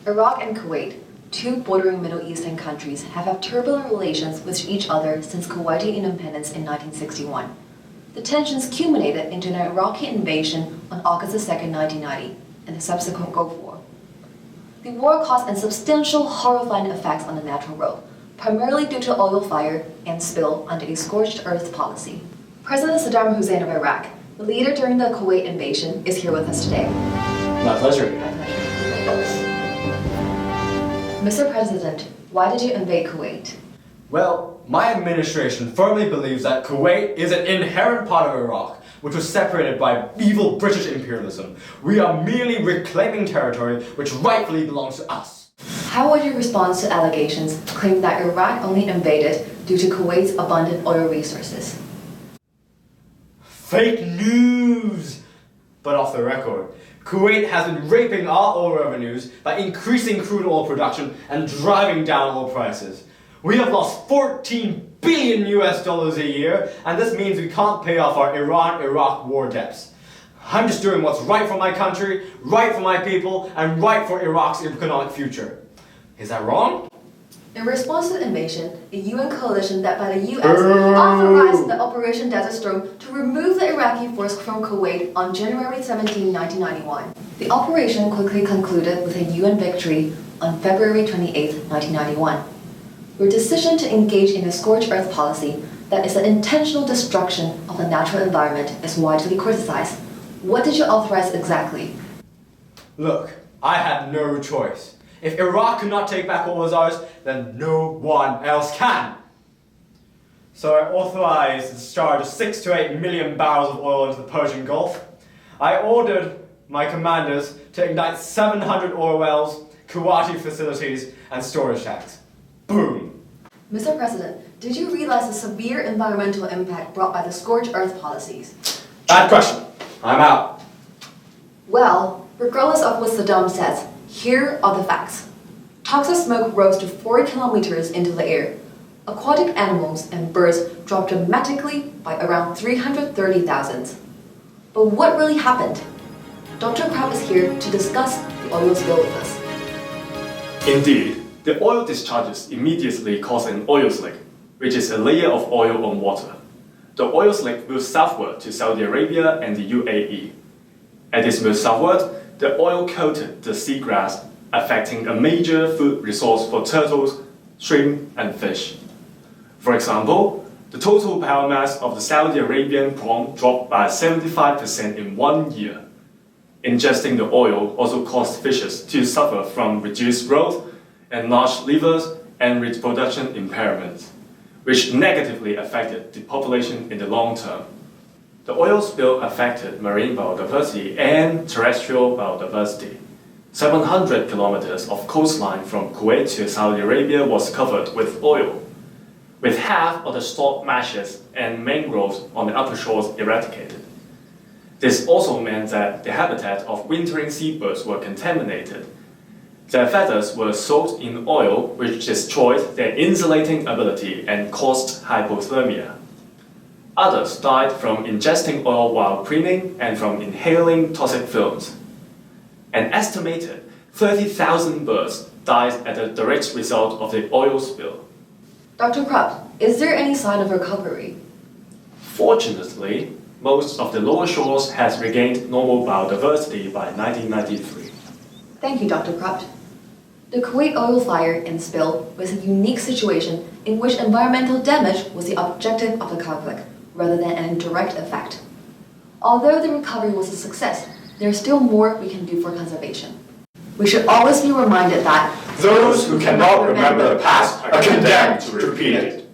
Iraq and Kuwait, two bordering Middle Eastern countries, have had turbulent relations with each other since Kuwaiti independence in 1961. The tensions culminated into an Iraqi invasion on August 2, 1990, and the subsequent Gulf War. The war caused substantial, horrifying effects on the natural world, primarily due to oil fire and spill under a scorched earth policy. President Saddam Hussein of Iraq, the leader during the Kuwait invasion, is here with us today. My pleasure. Mr. President, why did you invade Kuwait? Well, my administration firmly believes that Kuwait is an inherent part of Iraq, which was separated by evil British imperialism. We are merely reclaiming territory which rightfully belongs to us. How would you respond to allegations claiming that Iraq only invaded due to Kuwait's abundant oil resources? Fake news! But off the record, Kuwait has been raping our oil revenues by increasing crude oil production and driving down oil prices. We have lost $14 billion a year, and this means we can't pay off our Iran-Iraq war debts. I'm just doing what's right for my country, right for my people, and right for Iraq's economic future. Is that wrong? In response to the invasion, a UN coalition led by the US authorized the Operation Desert Storm to remove the Iraqi force from Kuwait on January 17, 1991. The operation quickly concluded with a UN victory on February 28, 1991. Your decision to engage in a scorched earth policy that is an intentional destruction of the natural environment is widely criticized. What did you authorize exactly? Look, I had no choice. If Iraq could not take back what was ours, then no one else can. So I authorized the discharge of 6 to 8 million barrels of oil into the Persian Gulf. I ordered my commanders to ignite 700 oil wells, Kuwaiti facilities, and storage tanks. Boom! Mr. President, did you realize the severe environmental impact brought by the scorched earth policies? Bad question. I'm out. Well, regardless of what Saddam says, here are the facts. Toxic smoke rose to 4 kilometers into the air. Aquatic animals and birds dropped dramatically by around 330,000. But what really happened? Dr. Krupp is here to discuss the oil spill with us. Indeed, the oil discharges immediately cause an oil slick, which is a layer of oil on water. The oil slick moves southward to Saudi Arabia and the UAE. As it moves southward, the oil coated the seagrass, affecting a major food resource for turtles, shrimp, and fish. For example, the total biomass of the Saudi Arabian prawn dropped by 75% in 1 year. Ingesting the oil also caused fishes to suffer from reduced growth, enlarged livers, and reproduction impairments, which negatively affected the population in the long term. The oil spill affected marine biodiversity and terrestrial biodiversity. 700 kilometers of coastline from Kuwait to Saudi Arabia was covered with oil, with half of the salt marshes and mangroves on the upper shores eradicated. This also meant that the habitat of wintering seabirds were contaminated. Their feathers were soaked in oil, which destroyed their insulating ability and caused hypothermia. Others died from ingesting oil while preening and from inhaling toxic fumes. An estimated 30,000 birds died as a direct result of the oil spill. Dr. Krupp, is there any sign of recovery? Fortunately, most of the lower shores has regained normal biodiversity by 1993. Thank you, Dr. Krupp. The Kuwait oil fire and spill was a unique situation in which environmental damage was the objective of the conflict, rather than an indirect effect. Although the recovery was a success, there is still more we can do for conservation. We should always be reminded that those who cannot remember the past are condemned to repeat it.